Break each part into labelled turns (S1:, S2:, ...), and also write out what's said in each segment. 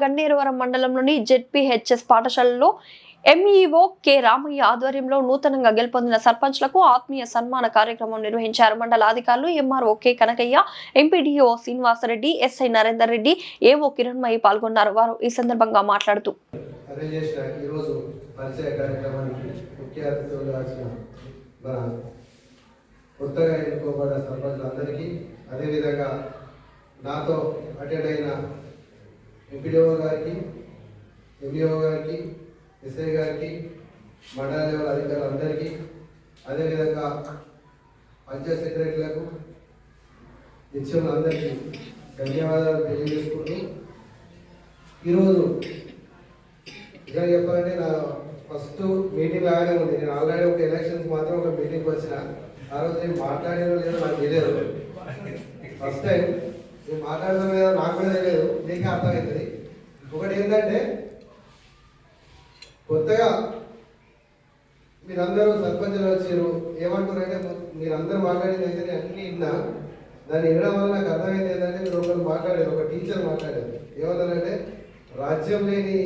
S1: గన్నేరువరం మండలంలోని జెడ్పీహెచ్ఎస్ పాఠశాలలో MEO K Ramayya ఆధ్వర్యంలో నూతనంగా గెలుపొందిన సర్పంచ్లకు ఆత్మీయ సన్మాన కార్యక్రమం నిర్వహించారు. మండల అధికారులు MRO K Kanakayya, MPDO Srinivasa Reddy, SI Narender Reddy, AO Kiranmayi పాల్గొన్నారు. వారు ఈ సందర్భంగా మాట్లాడుతూ
S2: కొత్తగా ఎన్నుకోబడ్డ సర్పంచులందరికీ, అదేవిధంగా నాతో అటెండ్ అయిన ఎంపీడీఓ గారికి, ఎంఈఓ గారికి, ఎస్ఐ గారికి, మండల లెవెల్ అధికారులందరికీ, అదేవిధంగా పంచాయత్ సెక్రటరీలకు, నిత్యములందరికీ ధన్యవాదాలు తెలియజేసుకుంటూ, ఈరోజు ఇలా చెప్పాలంటే నా ఫస్ట్ మీటింగ్ లాగానే ఉంది. నేను ఆల్రెడీ ఒక ఎలక్షన్స్ మాత్రం ఒక మీటింగ్కి వచ్చిన. ఆ రోజు నేను మాట్లాడేదో లేదో నాకు తెలియదు. ఫస్ట్ టైం నేను మాట్లాడడం లేదో నాకు కూడా తెలియదు, నీకే అర్థమవుతుంది. ఒకటి ఏంటంటే, కొత్తగా మీరందరూ సర్పంచులు వచ్చారు, ఏమంటారంటే మీరందరూ మాట్లాడేది అయితే నేను అన్ని విన్నా. దాన్ని వినడం వల్ల నాకు అర్థమైంది ఏంటంటే, మీరు ఒకరు మాట్లాడారు, ఒక టీచర్ మాట్లాడారు. ఏమన్నారంటే, రాజ్యం లేని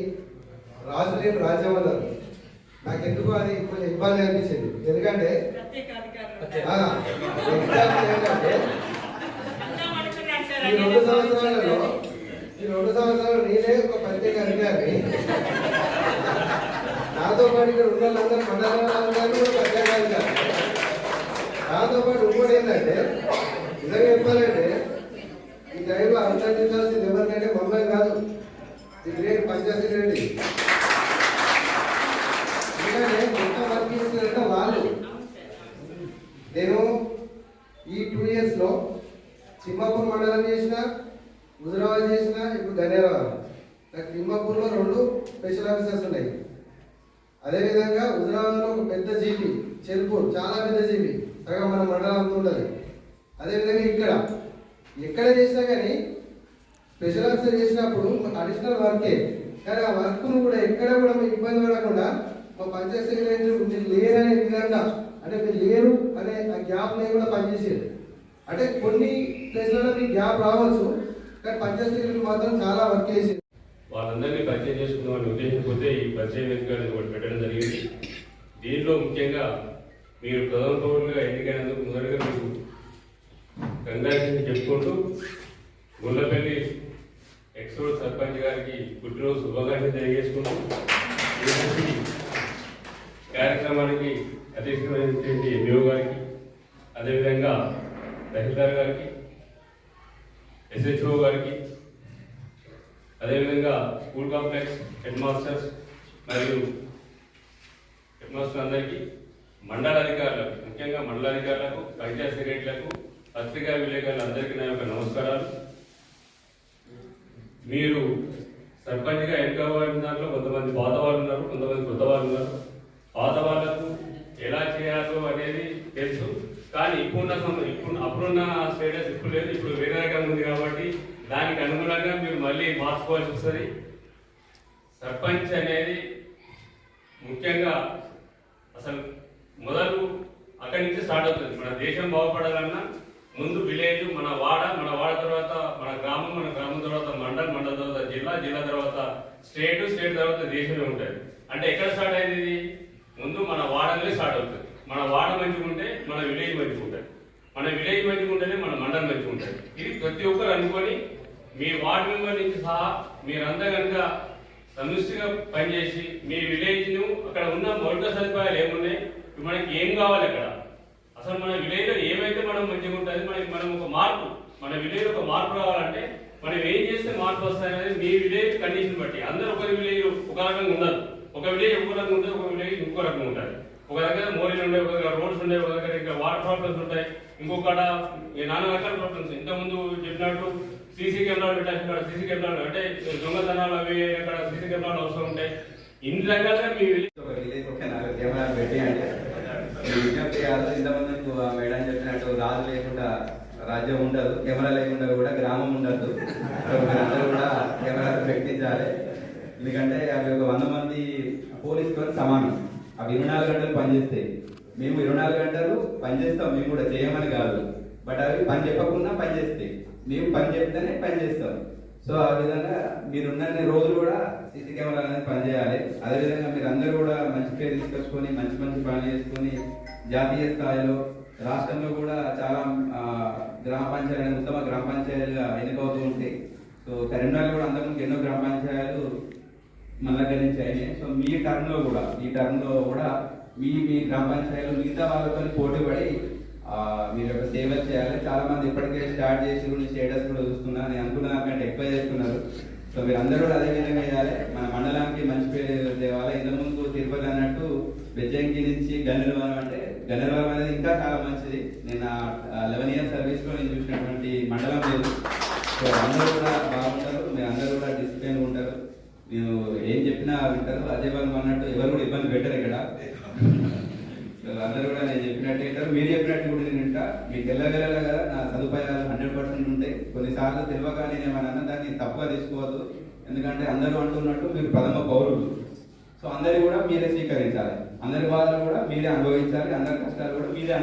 S2: రాజు లేని రాజ్యం అన్నారు. నాకు ఎందుకు అది కొంచెం ఇబ్బంది అనిపించింది. ఎందుకంటే ఈ 2 సంవత్సరాలు నేనే ఒక ప్రత్యేక అధికారిని, నాతో పాటు ఇక్కడ ఉన్న వాళ్ళందరూ మండలంలో ప్రత్యేక అధికారి. నాతో పాటు ఇంకోటి ఏంటంటే, నిజంగా చెప్పాలంటే ఈ టైంలో అభినందించాల్సింది ఎవరికంటే మమ్మల్ని కాదు, ఈ గ్రేట్ పంచాయత్ సెక్రటరీ. వాళ్ళు నేను ఈ 2 ఇయర్స్లో తిమ్మాపూర్ మండలం చేసిన, హుజురాబాద్ చేసిన, ఇప్పుడు గన్నేరువరం. నాకు తిమ్మాపూర్లో 2 స్పెషల్ ఆఫీసర్స్ ఉన్నాయి. అదేవిధంగా హుజురాబాద్లో ఒక పెద్ద జీపీ, చెల్పూర్ చాలా పెద్ద జీపీ, సగం మన మండలం అంతా ఉంటుంది. అదేవిధంగా ఇక్కడ ఎక్కడ చేసినా కానీ స్పెషల్ ఆఫీసర్ చేసినప్పుడు మాకు అడిషనల్ వర్కే, కానీ ఆ వర్క్ను కూడా ఎక్కడ కూడా మీకు ఇబ్బంది పడకుండా మా పంచాయత్ సెక్రటరీ మీరు లేరనే విధంగా, అంటే మీరు లేరు అనే ఆ గ్యాప్ లేకుండా పనిచేసేది. అంటే కొన్ని ప్లేస్లలో మీకు గ్యాప్ రావచ్చు, కానీ పంచాయత్ సెక్రటరీ మాత్రం చాలా వర్క్ చేసేది.
S3: వాళ్ళందరినీ పరిచయం చేసుకుందామని ఉద్దేశించిపోతే ఈ పరిచయం వేదిక ఒకటి పెట్టడం జరిగింది. దీనిలో ముఖ్యంగా మీరు ప్రథమ పౌరులుగా ఎన్నికైనందుకు మొదటిగా మీకు కంగ్రాచులేషన్ చెప్పుకుంటూ, గుల్లపల్లి ఎక్స్-రోడ్ సర్పంచ్ గారికి పుట్టినరోజు శుభాకాంక్షలు తెలియజేసుకుంటూ, కార్యక్రమానికి అధ్యక్షత వహించేటువంటి ఎంఈఓ గారికి, అదేవిధంగా తహసీల్దార్ గారికి, ఎస్హెచ్ఓ గారికి, అదేవిధంగా స్కూల్ కాంప్లెక్స్ హెడ్ మాస్టర్స్ మరియు హెడ్ మాస్టర్ అందరికీ, మండల అధికారులకు, ముఖ్యంగా మండల అధికారులకు, పంచాయత్ సెక్రటరీలకు, పత్రికా విలేకరులందరికీ నా యొక్క నమస్కారాలు. మీరు సర్పంచ్గా ఎన్నుకోబడిన దాంట్లో కొంతమంది పాత వాళ్ళు ఉన్నారు, కొంతమంది కొత్త వాళ్ళు ఉన్నారు. పాత వాళ్ళకు ఎలా చేయాలో అనేది తెలుసు, కానీ అప్పుడున్న స్టేటస్ ఇప్పుడు లేదు, ఇప్పుడు వేరే రకంగా ఉంది. కాబట్టి దానికి అనుగుణంగా మీరు మళ్ళీ మార్చుకోవాల్సి వస్తుంది. సర్పంచ్ అనేది ముఖ్యంగా అసలు మొదలు అక్కడి నుంచి స్టార్ట్ అవుతుంది. మన దేశం బాగుపడాలన్నా ముందు విలేజ్, మన వాడ తర్వాత మన గ్రామం తర్వాత మండలం తర్వాత జిల్లా తర్వాత స్టేట్ తర్వాత దేశమే ఉంటుంది. అంటే ఎక్కడ స్టార్ట్ అయింది ఇది? ముందు మన వాడలే స్టార్ట్ అవుతుంది. మన వాడ మంచిగా ఉంటే మన విలేజ్ మంచిగా ఉంటుంది, మన విలేజ్ మంచిగా ఉంటేనే మన మండలం మంచిగా ఉంటుంది. ఇది ప్రతి ఒక్కరు అనుకొని మీ వార్డు మెంబర్ నుంచి సహా మీరంతా కనుక సమిష్టిగా పనిచేసి మీ విలేజ్ను, అక్కడ ఉన్న మౌలిక సదుపాయాలు ఏమున్నాయి, మనకి ఏం కావాలి, అక్కడ అసలు మన విలేజ్లో ఏమైతే మనం మంచిగా ఉంటుంది, మనం ఒక మార్పు, మన విలేజ్ ఒక మార్పు రావాలంటే మనం ఏం చేస్తే మార్పు వస్తాయనేది మీ విలేజ్ కండిషన్ బట్టి. అందరూ ఒక విలేజ్ ఒక రకంగా ఉండదు, ఒక విలేజ్ ఒక రకంగా ఉంటుంది, ఒక విలేజ్ ఇంకో రకంగా ఉంటుంది. ఒక దగ్గర మోరీలు ఉంటాయి, ఒక దగ్గర రోడ్స్ ఉంటాయి, ఒక దగ్గర ఇంకా వాటర్ ప్రాబ్లమ్స్ ఉంటాయి, ఇంకొకట నానా రకాల ప్రాబ్లమ్స్. ఇంతకుముందు చెప్పినట్టు సీసీ కెమెరాలు పెట్టాల్సిన సీసీ కెమెరాలు, అంటే దొంగతనాలు అవి అక్కడ సీసీ కెమెరాలు అవసరం ఉంటాయి. ఇన్ని రకాలుగా మీ విలేజ్
S4: కెమెరాలు పెట్టి అంటే విజ్ఞప్తి కాదు. ఇంతమంది మేడం చెప్పినట్టు రాజు లేకుండా రాజ్యం ఉండదు, కెమెరా లేకుండా కూడా గ్రామం ఉండదు. మీరందరూ కూడా కెమెరాలు పెట్టించాలి. ఎందుకంటే అవి ఒక 100 మంది పోలీసుతో సమానం. అవి 24 గంటలు పనిచేస్తాయి. మేము 24 గంటలు పనిచేస్తాం, మేము కూడా చేయమని కాదు. బట్ అవి పని చెప్పకుండా పనిచేస్తాయి, మేము పని చెప్తేనే పని చేస్తాం. సో ఆ విధంగా మీరున్న రోజులు కూడా సీసీ కెమెరా అనేది పనిచేయాలి. అదేవిధంగా మీరు అందరూ కూడా మంచి పేరు తీసుకొచ్చుకొని మంచి మంచి పనులు చేసుకొని జాతీయ స్థాయిలో రాష్ట్రంలో కూడా చాలా గ్రామ పంచాయతీ ఉత్తమ గ్రామ పంచాయతీగా ఎన్నికవుతూ ఉంటాయి. సో కరీంనగర్ కూడా అంతకుముందు ఎన్నో గ్రామ పంచాయతీలు మన దగ్గర నుంచి అయినాయి. సో మీ టర్మ్లో కూడా మీ గ్రామ పంచాయతీలు మిగతా వాళ్ళతో పోటీ పడి మీరు యొక్క సేవలు చేయాలి. చాలా మంది ఇప్పటికే స్టార్ట్ చేసి స్టేటస్ కూడా చూస్తున్నారు. నేను అనుకున్న దానికంటే ఎక్కువ చేస్తున్నారు. సో మీరు అందరూ కూడా అదే విధంగా చేయాలి. మన మండలానికి మంచి పేరు తేవాలి. ఇంతకుముందు తిరుపతి అన్నట్టు బెజ్జంకి నుంచి గన్నెరవరం అంటే గన్నెరవరం అనేది ఇంకా చాలా మంచిది. నేను 11 ఇయర్స్ సర్వీస్లో నేను చూసినటువంటి మండలం లేదు. సో అందరూ కూడా బాగుంటారు. మీరు అందరూ కూడా డిసిప్లిన్ ఉంటారు. నేను ఏం చెప్పినా వింటారు. అదే వాళ్ళు అన్నట్టు ఎవరు కూడా ఇబ్బంది పెట్టరు ఇక్కడ. అందరూ కూడా నేను చెప్పినట్టు వింటారు. మీరు చెప్పినట్టు కూడా నేను వింటా. మీకు వెళ్ళగలగా నా సదుపాయాలు 100% ఉంటాయి. కొన్నిసార్లు తెలియక నేను ఏమన్నా దాన్ని తప్పుగా తీసుకోవద్దు. ఎందుకంటే అందరూ అంటున్నట్టు మీరు ప్రథమ పౌరులు. సో అందరి కూడా మీరే స్వీకరించాలి. అందరి బాధలు కూడా మీరే అనుభవించాలి. అందరి కష్టాలు కూడా మీరే